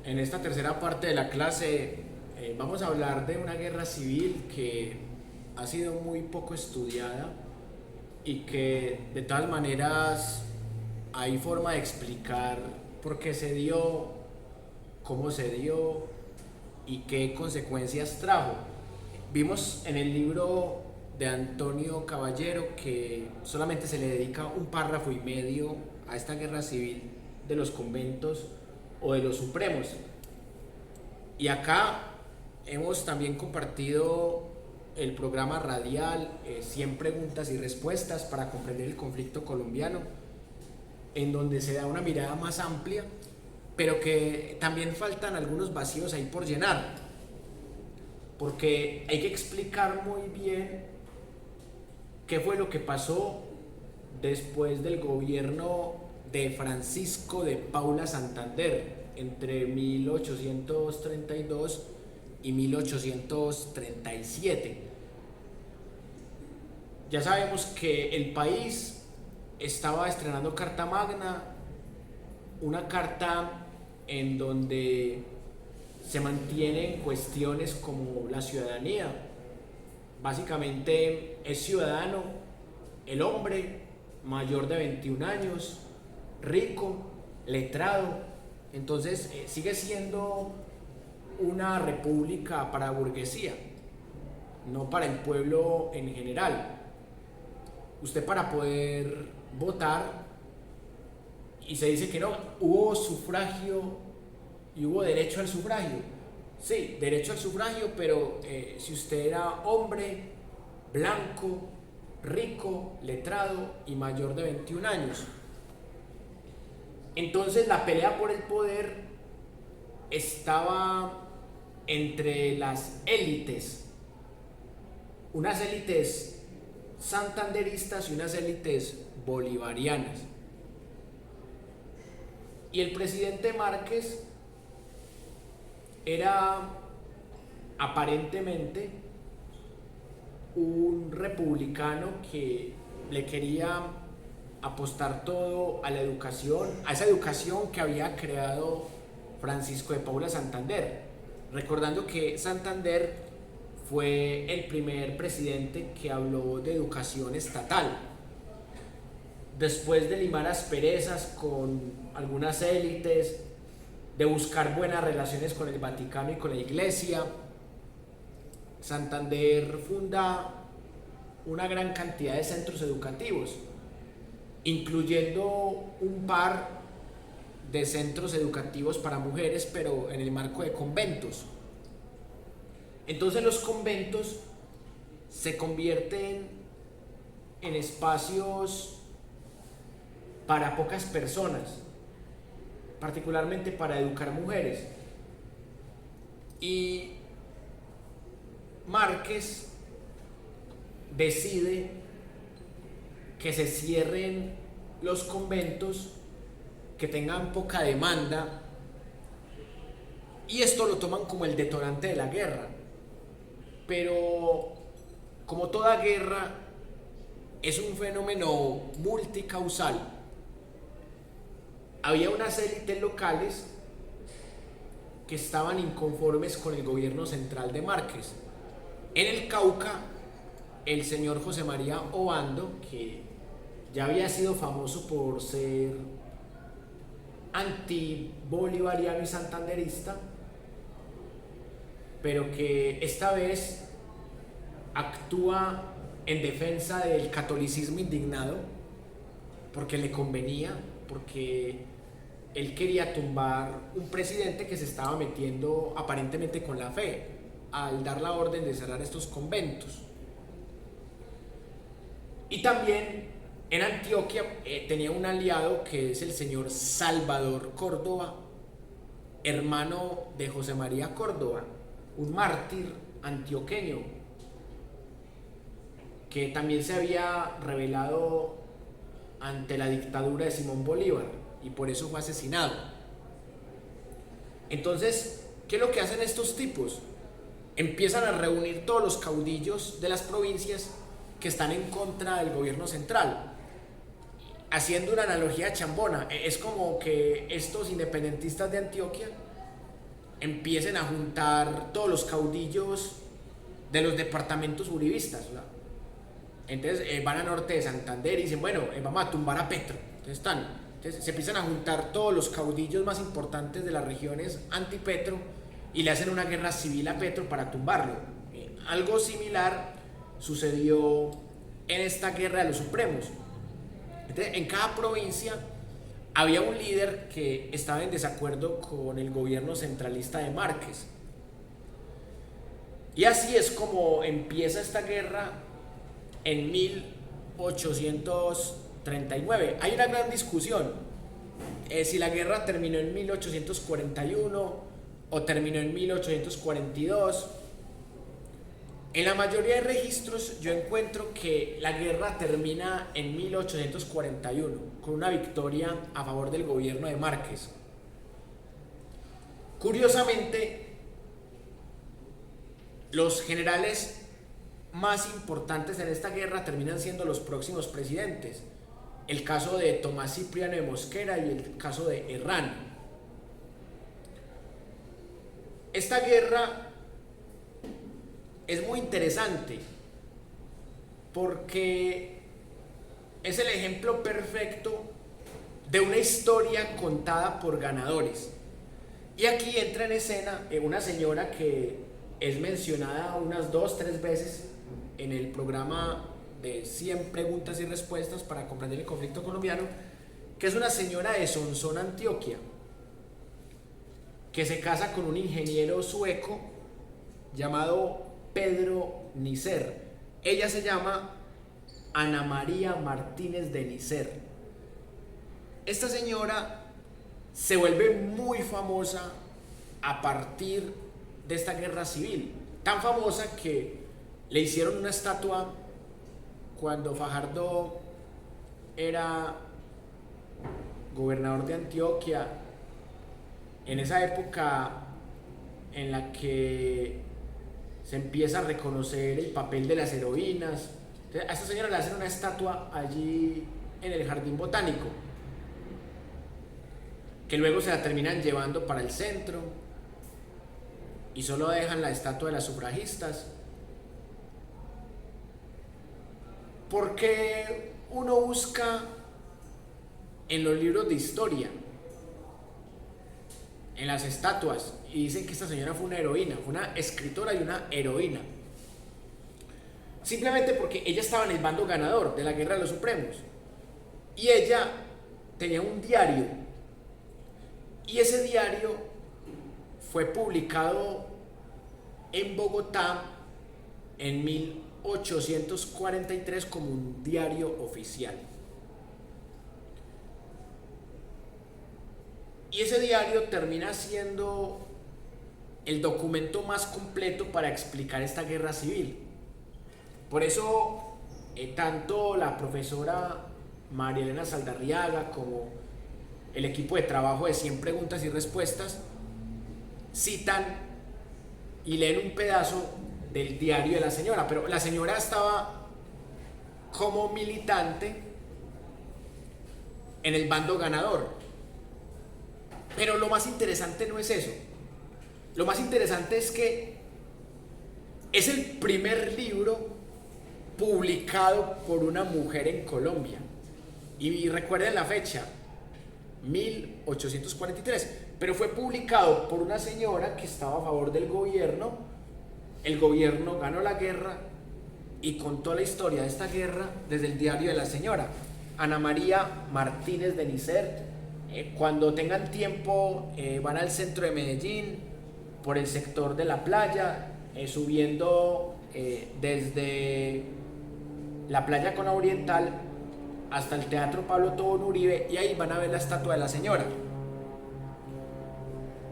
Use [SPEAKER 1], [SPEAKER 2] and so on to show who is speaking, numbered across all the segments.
[SPEAKER 1] En esta tercera parte de la clase vamos a hablar de una guerra civil que ha sido muy poco estudiada y que de todas maneras hay forma de explicar por qué se dio, cómo se dio y qué consecuencias trajo. Vimos en el libro de Antonio Caballero que solamente se le dedica un párrafo y medio a esta guerra civil de los conventos o de los supremos. Y acá hemos también compartido el programa radial 100 preguntas y respuestas para comprender el conflicto colombiano, en donde se da una mirada más amplia, pero que también faltan algunos vacíos ahí por llenar, porque hay que explicar muy bien qué fue lo que pasó después del gobierno de Francisco de Paula Santander entre 1832 y 1837. Ya sabemos que el país estaba estrenando Carta Magna, una carta en donde se mantienen cuestiones como la ciudadanía. Básicamente es ciudadano el hombre mayor de 21 años, rico, letrado. Entonces sigue siendo una república para la burguesía, no para el pueblo en general. Usted, para poder votar, y se dice que no, hubo sufragio y hubo derecho al sufragio. Sí, derecho al sufragio, pero si usted era hombre, blanco, rico, letrado y mayor de 21 años. Entonces la pelea por el poder estaba entre las élites, unas élites santanderistas y unas élites bolivarianas. Y el presidente Márquez era aparentemente un republicano que le quería apostar todo a la educación, a esa educación que había creado Francisco de Paula Santander. Recordando que Santander fue el primer presidente que habló de educación estatal. Después de limar asperezas con algunas élites, de buscar buenas relaciones con el Vaticano y con la Iglesia, Santander funda una gran cantidad de centros educativos, incluyendo un par de centros educativos para mujeres, pero en el marco de conventos. Entonces los conventos se convierten en espacios para pocas personas, particularmente para educar mujeres. Y Márquez decide que se cierren los conventos que tengan poca demanda, y esto lo toman como el detonante de la guerra. Pero como toda guerra es un fenómeno multicausal, había unas élites locales que estaban inconformes con el gobierno central de Márquez. En el Cauca, el señor José María Obando, que ya había sido famoso por ser anti-bolivariano y santanderista, pero que esta vez actúa en defensa del catolicismo indignado, porque le convenía, porque él quería tumbar un presidente que se estaba metiendo aparentemente con la fe al dar la orden de cerrar estos conventos. Y también en Antioquia tenía un aliado que es el señor Salvador Córdoba, hermano de José María Córdoba, un mártir antioqueño que también se había rebelado ante la dictadura de Simón Bolívar y por eso fue asesinado. Entonces, ¿qué es lo que hacen estos tipos? Empiezan a reunir todos los caudillos de las provincias que están en contra del gobierno central, haciendo una analogía chambona. Es como que estos independentistas de Antioquia empiecen a juntar todos los caudillos de los departamentos uribistas, ¿verdad? Entonces van a norte de Santander y dicen, bueno, vamos a tumbar a Petro. Entonces se empiezan a juntar todos los caudillos más importantes de las regiones anti-Petro y le hacen una guerra civil a Petro para tumbarlo. Algo similar sucedió en esta guerra de los supremos. Entonces, en cada provincia había un líder que estaba en desacuerdo con el gobierno centralista de Márquez. Y así es como empieza esta guerra en 1839. Hay una gran discusión si la guerra terminó en 1841 o terminó en 1842. En la mayoría de registros yo encuentro que la guerra termina en 1841 con una victoria a favor del gobierno de Márquez. Curiosamente, los generales más importantes en esta guerra terminan siendo los próximos presidentes. El caso de Tomás Cipriano de Mosquera y el caso de Herrán. Esta guerra es muy interesante porque es el ejemplo perfecto de una historia contada por ganadores. Y aquí entra en escena una señora que es mencionada unas 2-3 veces en el programa de 100 preguntas y respuestas para comprender el conflicto colombiano, que es una señora de Sonsón, Antioquia, que se casa con un ingeniero sueco llamado Pedro Nicer. Ella se llama Ana María Martínez de Nicer. Esta señora se vuelve muy famosa a partir de esta guerra civil, tan famosa que le hicieron una estatua cuando Fajardo era gobernador de Antioquia, en esa época en la que se empieza a reconocer el papel de las heroínas. Entonces, a esta señora le hacen una estatua allí en el jardín botánico, que luego se la terminan llevando para el centro y solo dejan la estatua de las sufragistas. Porque uno busca en los libros de historia, en las estatuas, y dicen que esta señora fue una heroína, fue una escritora y una heroína, simplemente porque ella estaba en el bando ganador de la guerra de los supremos y ella tenía un diario, y ese diario fue publicado en Bogotá en 1843 como un diario oficial. Y ese diario termina siendo el documento más completo para explicar esta guerra civil. Por eso, tanto la profesora María Elena Saldarriaga como el equipo de trabajo de 100 preguntas y respuestas citan y leen un pedazo del diario de la señora, pero la señora estaba como militante en el bando ganador. Pero lo más interesante no es eso. Lo más interesante es que es el primer libro publicado por una mujer en Colombia. Y recuerden la fecha, 1843. Pero fue publicado por una señora que estaba a favor del gobierno. El gobierno ganó la guerra y contó la historia de esta guerra desde el diario de la señora Ana María Martínez de Nicer. Cuando tengan tiempo, van al centro de Medellín, por el sector de la playa, subiendo desde la playa Cona Oriental hasta el Teatro Pablo Tobón Uribe, y ahí van a ver la estatua de la señora.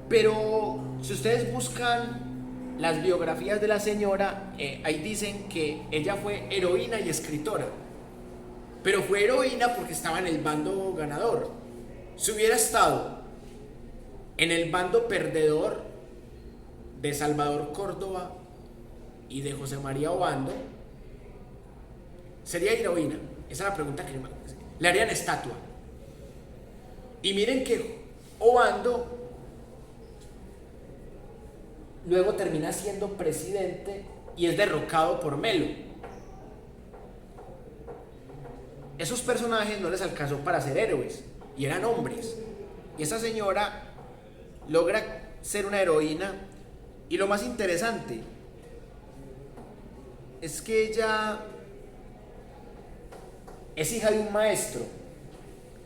[SPEAKER 1] Pero si ustedes buscan las biografías de la señora, ahí dicen que ella fue heroína y escritora, pero fue heroína porque estaba en el bando ganador. Si hubiera estado en el bando perdedor de Salvador Córdoba y de José María Obando, ¿sería heroína? Esa es la pregunta que le harían estatua. Y miren que Obando luego termina siendo presidente y es derrocado por Melo. Esos personajes no les alcanzó para ser héroes y eran hombres. Y esa señora logra ser una heroína, y lo más interesante es que ella es hija de un maestro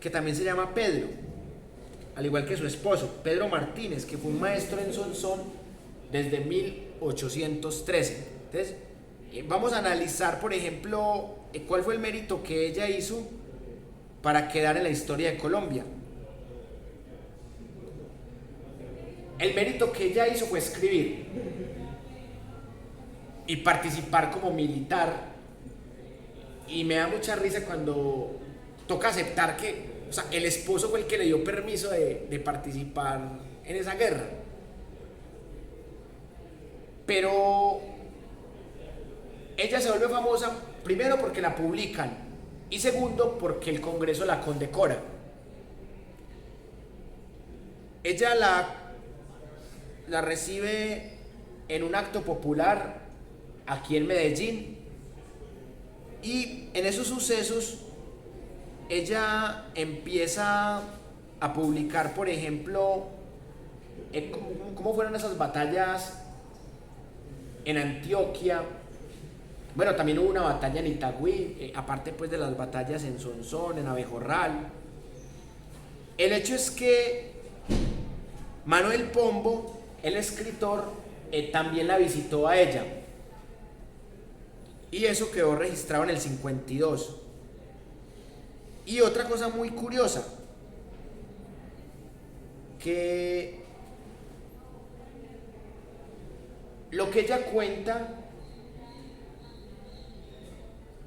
[SPEAKER 1] que también se llama Pedro, al igual que su esposo, Pedro Martínez, que fue un maestro en Sonsón desde 1813. Entonces, vamos a analizar, por ejemplo, cuál fue el mérito que ella hizo para quedar en la historia de Colombia. El mérito que ella hizo fue escribir y participar como militar. Y me da mucha risa cuando toca aceptar que, o sea, el esposo fue el que le dio permiso de participar en esa guerra. Pero ella se vuelve famosa primero porque la publican y segundo porque el Congreso la condecora. Ella la recibe en un acto popular aquí en Medellín, y en esos sucesos ella empieza a publicar, por ejemplo, cómo fueron esas batallas en Antioquia. Bueno, también hubo una batalla en Itagüí, aparte pues de las batallas en Sonsón, en Abejorral. El hecho es que Manuel Pombo, el escritor, también la visitó a ella, y eso quedó registrado en el 52. Y otra cosa muy curiosa, que lo que ella cuenta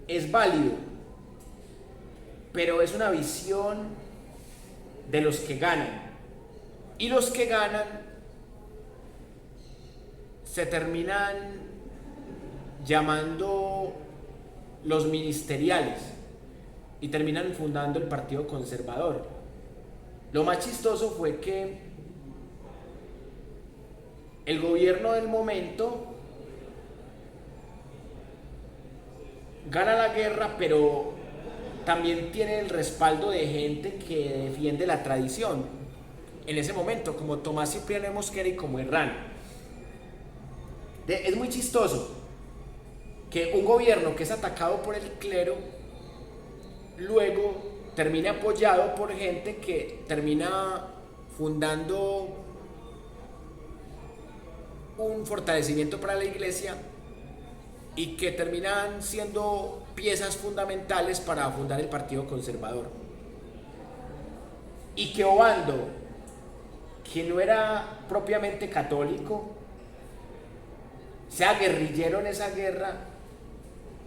[SPEAKER 1] es válido, pero es una visión de los que ganan, y los que ganan se terminan llamando los ministeriales y terminan fundando el Partido Conservador. Lo más chistoso fue que el gobierno del momento gana la guerra, pero también tiene el respaldo de gente que defiende la tradición en ese momento, como Tomás Cipriano Mosquera y como Herrán. Es muy chistoso que un gobierno que es atacado por el clero luego termine apoyado por gente que termina fundando un fortalecimiento para la iglesia y que terminan siendo piezas fundamentales para fundar el Partido Conservador. Y que Obando, que no era propiamente católico, sea guerrillero en esa guerra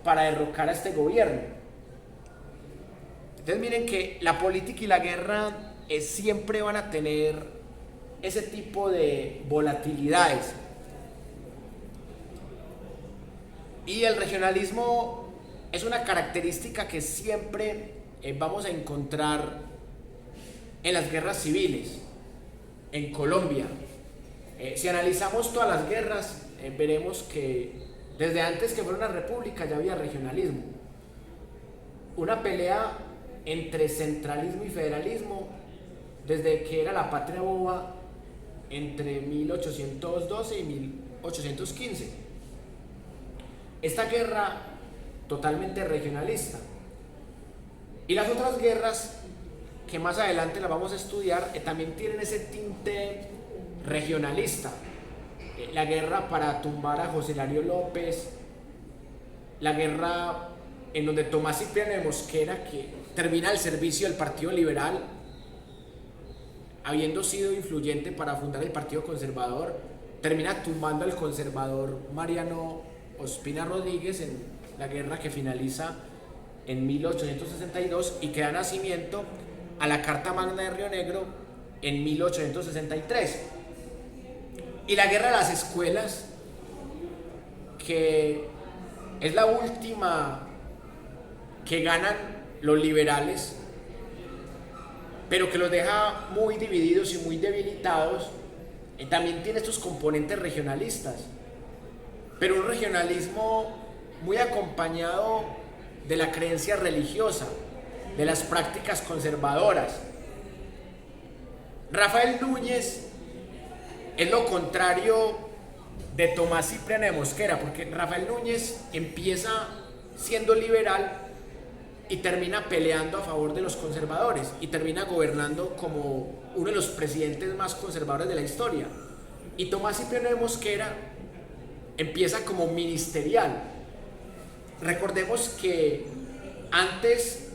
[SPEAKER 1] para derrocar a este gobierno. Entonces miren que la política y la guerra siempre van a tener ese tipo de volatilidades. Y el regionalismo es una característica que siempre vamos a encontrar en las guerras civiles, en Colombia. Si analizamos todas las guerras, veremos que desde antes que fuera una república ya había regionalismo. Una pelea entre centralismo y federalismo desde que era la patria boba entre 1812 y 1815. Esta guerra totalmente regionalista. Y las otras guerras, que más adelante las vamos a estudiar, también tienen ese tinte regionalista. La guerra para tumbar a José Lario López, la guerra en donde Tomás Cipriano de Mosquera, que termina al servicio del Partido Liberal, habiendo sido influyente para fundar el Partido Conservador, termina tumbando al conservador Mariano Ospina Rodríguez en la guerra que finaliza en 1862 y que da nacimiento a la Carta Magna de Río Negro en 1863. Y la guerra de las escuelas, que es la última que ganan los liberales, pero que los deja muy divididos y muy debilitados también tiene estos componentes regionalistas, pero un regionalismo muy acompañado de la creencia religiosa, de las prácticas conservadoras. Rafael Núñez es lo contrario de Tomás Cipriano de Mosquera, porque Rafael Núñez empieza siendo liberal y termina peleando a favor de los conservadores y termina gobernando como uno de los presidentes más conservadores de la historia. Y Tomás Cipriano de Mosquera empieza como ministerial. Recordemos que antes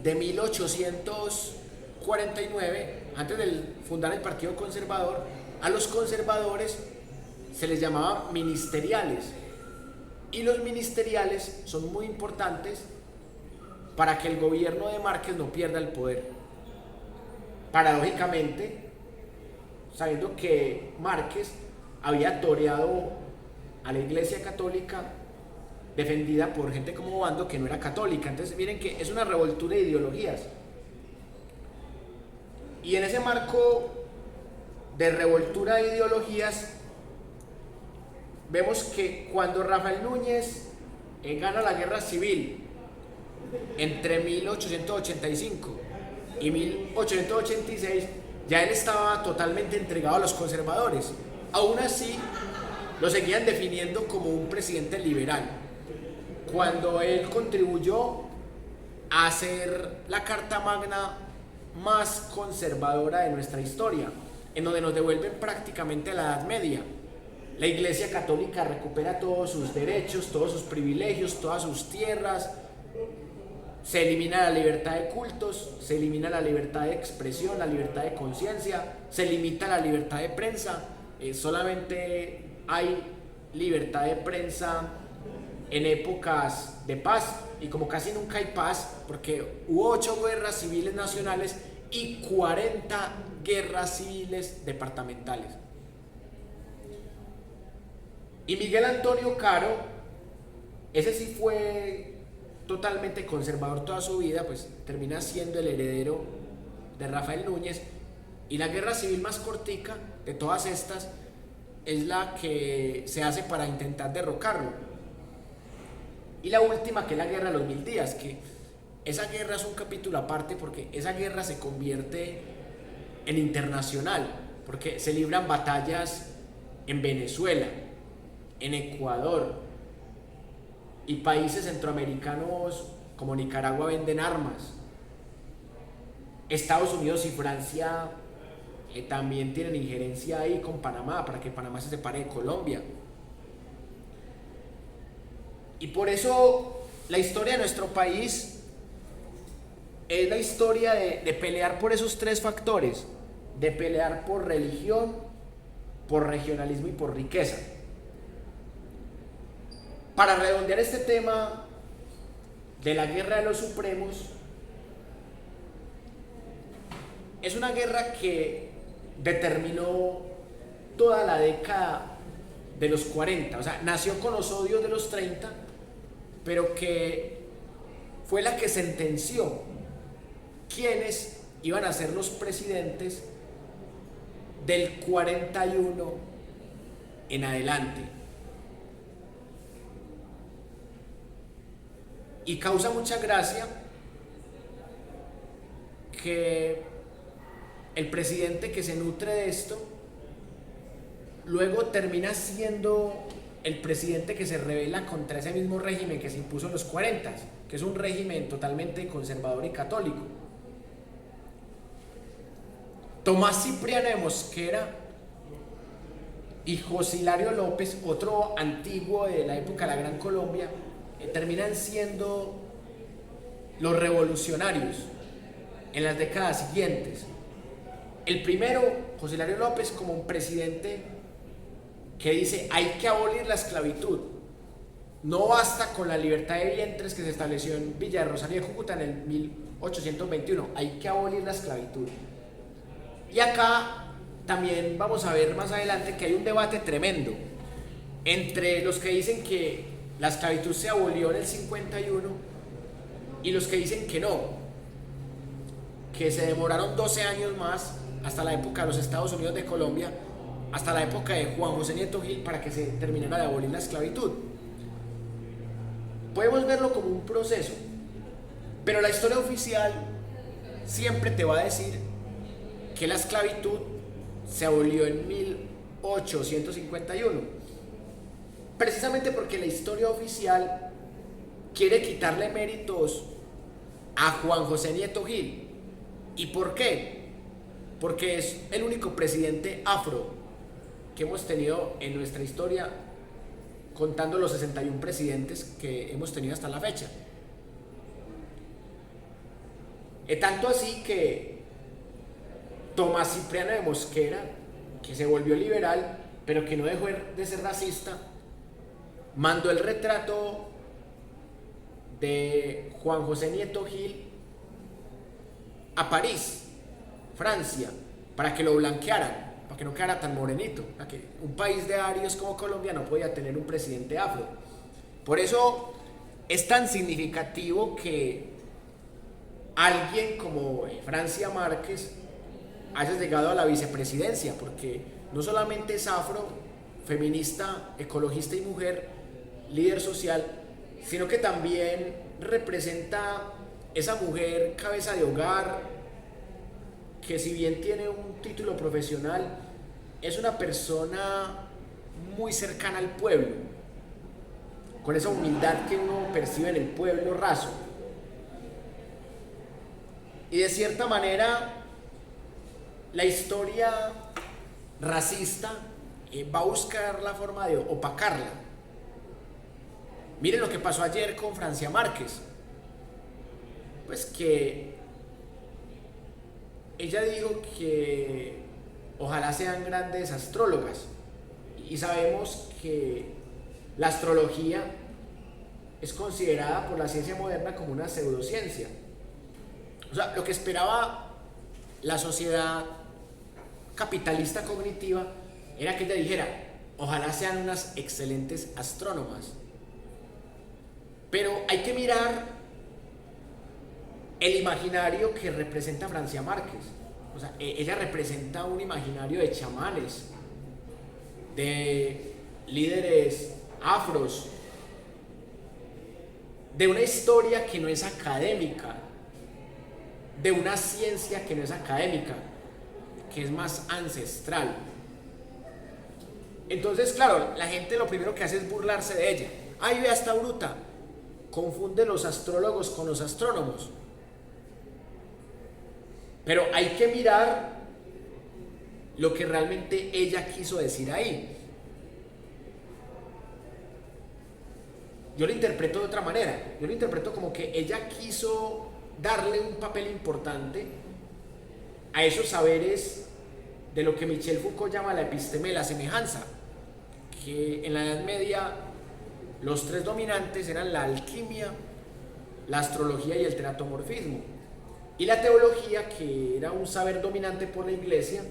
[SPEAKER 1] de 1849, antes de fundar el Partido Conservador, a los conservadores se les llamaba ministeriales. Y los ministeriales son muy importantes para que el gobierno de Márquez no pierda el poder. Paradójicamente, sabiendo que Márquez había toreado a la Iglesia Católica defendida por gente como Bando que no era católica. Entonces miren que es una revoltura de ideologías. Y en ese marco de revoltura de ideologías vemos que cuando Rafael Núñez gana la guerra civil entre 1885 y 1886, ya él estaba totalmente entregado a los conservadores. Aún así, lo seguían definiendo como un presidente liberal, cuando él contribuyó a hacer la Carta Magna más conservadora de nuestra historia, en donde nos devuelven prácticamente a la Edad Media. La Iglesia Católica recupera todos sus derechos, todos sus privilegios, todas sus tierras. Se elimina la libertad de cultos, se elimina la libertad de expresión, la libertad de conciencia, se limita la libertad de prensa. Solamente hay libertad de prensa en épocas de paz, y como casi nunca hay paz, porque hubo 8 guerras civiles nacionales y 40 guerras civiles departamentales. Y Miguel Antonio Caro, ese sí fue totalmente conservador toda su vida, pues termina siendo el heredero de Rafael Núñez. Y la guerra civil más cortica de todas estas es la que se hace para intentar derrocarlo. Y la última, que es la guerra de los 1000 días, que esa guerra es un capítulo aparte, porque esa guerra se convierte en internacional, porque se libran batallas en Venezuela, en Ecuador, y países centroamericanos como Nicaragua venden armas. Estados Unidos y Francia también tienen injerencia ahí con Panamá, para que Panamá se separe de Colombia. Y por eso la historia de nuestro país es la historia de pelear por esos 3 factores, de pelear por religión, por regionalismo y por riqueza. Para redondear este tema de la guerra de los supremos, es una guerra que determinó toda la década de los 40, o sea, nació con los odios de los 30, pero que fue la que sentenció quiénes iban a ser los presidentes del 41 en adelante. Y causa mucha gracia que el presidente que se nutre de esto luego termina siendo el presidente que se rebela contra ese mismo régimen que se impuso en los 40, que es un régimen totalmente conservador y católico. Tomás Cipriano de Mosquera y José Hilario López, otro antiguo de la época de la Gran Colombia, terminan siendo los revolucionarios en las décadas siguientes. El primero, José Hilario López, como un presidente que dice: hay que abolir la esclavitud, no basta con la libertad de vientres que se estableció en Villa de Rosario de Cúcuta en el 1821, hay que abolir la esclavitud. Y acá también vamos a ver más adelante que hay un debate tremendo entre los que dicen que la esclavitud se abolió en el 51 y los que dicen que no, que se demoraron 12 años más hasta la época de los Estados Unidos de Colombia, hasta la época de Juan José Nieto Gil, para que se terminara de abolir la esclavitud. Podemos verlo como un proceso, pero la historia oficial siempre te va a decir que la esclavitud se abolió en 1851, precisamente porque la historia oficial quiere quitarle méritos a Juan José Nieto Gil. ¿Y por qué? Porque es el único presidente afro que hemos tenido en nuestra historia, contando los 61 presidentes que hemos tenido hasta la fecha. Tanto así que Tomás Cipriano de Mosquera, que se volvió liberal, pero que no dejó de ser racista, mandó el retrato de Juan José Nieto Gil a París, Francia, para que lo blanquearan, para que no quedara tan morenito, para que un país de arios como Colombia no podía tener un presidente afro. Por eso es tan significativo que alguien como Francia Márquez haya llegado a la vicepresidencia, porque no solamente es afro, feminista, ecologista y mujer, líder social, sino que también representa esa mujer cabeza de hogar que, si bien tiene un título profesional, es una persona muy cercana al pueblo, con esa humildad que uno percibe en el pueblo raso. Y de cierta manera, la historia racista va a buscar la forma de opacarla. Miren lo que pasó ayer con Francia Márquez. Pues que ella dijo que ojalá sean grandes astrólogas. Y sabemos que la astrología es considerada por la ciencia moderna como una pseudociencia. O sea, lo que esperaba la sociedad capitalista cognitiva era que ella dijera, ojalá sean unas excelentes astrónomas. Pero hay que mirar el imaginario que representa Francia Márquez. O sea, ella representa un imaginario de chamanes, de líderes afros, de una historia que no es académica, de una ciencia que no es académica, que es más ancestral. Entonces, claro, la gente lo primero que hace es burlarse de ella. Ay, vea esta bruta, confunde los astrólogos con los astrónomos. Pero hay que mirar lo que realmente ella quiso decir ahí. Yo lo interpreto de otra manera. Yo lo interpreto como que ella quiso darle un papel importante a esos saberes de lo que Michel Foucault llama la episteme de la semejanza, que en la Edad Media los tres dominantes eran la alquimia, la astrología y el teratomorfismo, y la teología, que era un saber dominante por la Iglesia,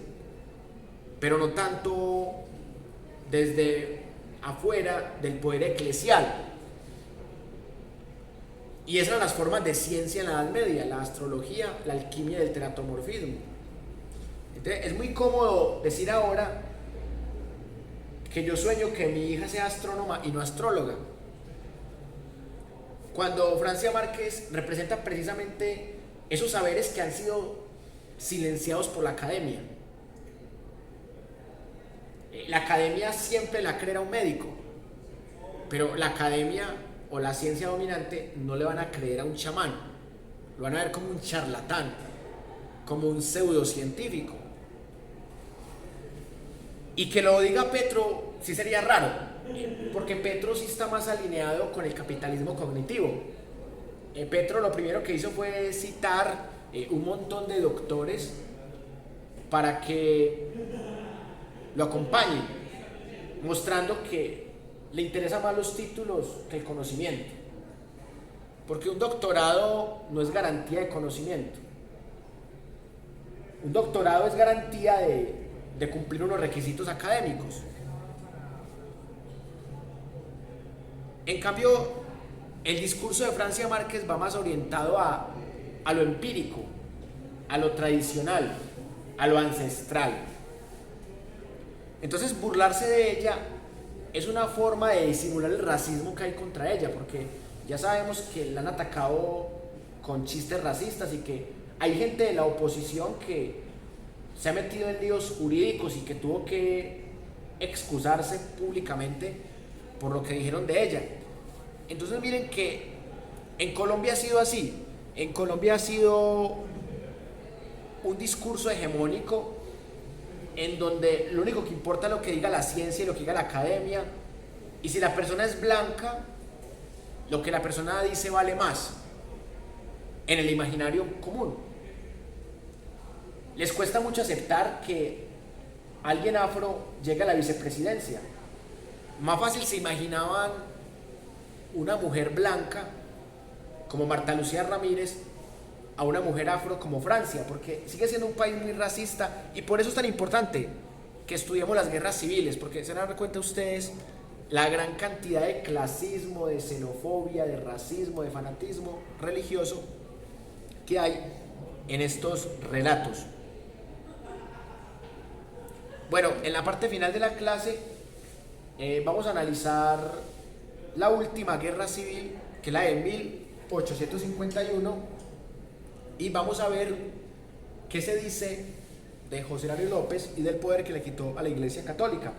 [SPEAKER 1] pero no tanto desde afuera del poder eclesial. Y esas eran las formas de ciencia en la Edad Media: la astrología, la alquimia y el teratomorfismo. Entonces, es muy cómodo decir ahora que yo sueño que mi hija sea astrónoma y no astróloga, cuando Francia Márquez representa precisamente esos saberes que han sido silenciados por la academia. La academia siempre la crea un médico, pero la academia o la ciencia dominante no le van a creer a un chamán, lo van a ver como un charlatán, como un pseudocientífico. Y que lo diga Petro sí sería raro, porque Petro sí está más alineado con el capitalismo cognitivo. Petro lo primero que hizo fue citar un montón de doctores para que lo acompañen, mostrando que le interesan más los títulos que el conocimiento, porque un doctorado no es garantía de conocimiento. Un doctorado es garantía de cumplir unos requisitos académicos. En cambio, el discurso de Francia Márquez va más orientado a lo empírico, a lo tradicional. a lo ancestral. Entonces burlarse de ella es una forma de disimular el racismo que hay contra ella, porque ya sabemos que la han atacado con chistes racistas y que hay gente de la oposición que se ha metido en líos jurídicos y que tuvo que excusarse públicamente por lo que dijeron de ella. Entonces miren que en Colombia ha sido así. En Colombia ha sido un discurso hegemónico en donde lo único que importa es lo que diga la ciencia y lo que diga la academia, y si la persona es blanca, lo que la persona dice vale más en el imaginario común. Les cuesta mucho aceptar que alguien afro llegue a la vicepresidencia. Más fácil se imaginaban una mujer blanca como Marta Lucía Ramírez a una mujer afro como Francia, porque sigue siendo un país muy racista, y por eso es tan importante que estudiemos las guerras civiles, porque se dan cuenta ustedes la gran cantidad de clasismo, de xenofobia, de racismo, de fanatismo religioso que hay en estos relatos. Bueno, en la parte final de la clase vamos a analizar la última guerra civil, que es la de 1851, y vamos a ver qué se dice de José Hilario López y del poder que le quitó a la Iglesia Católica.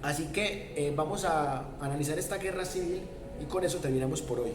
[SPEAKER 1] Así que vamos a analizar esta guerra civil y con eso terminamos por hoy.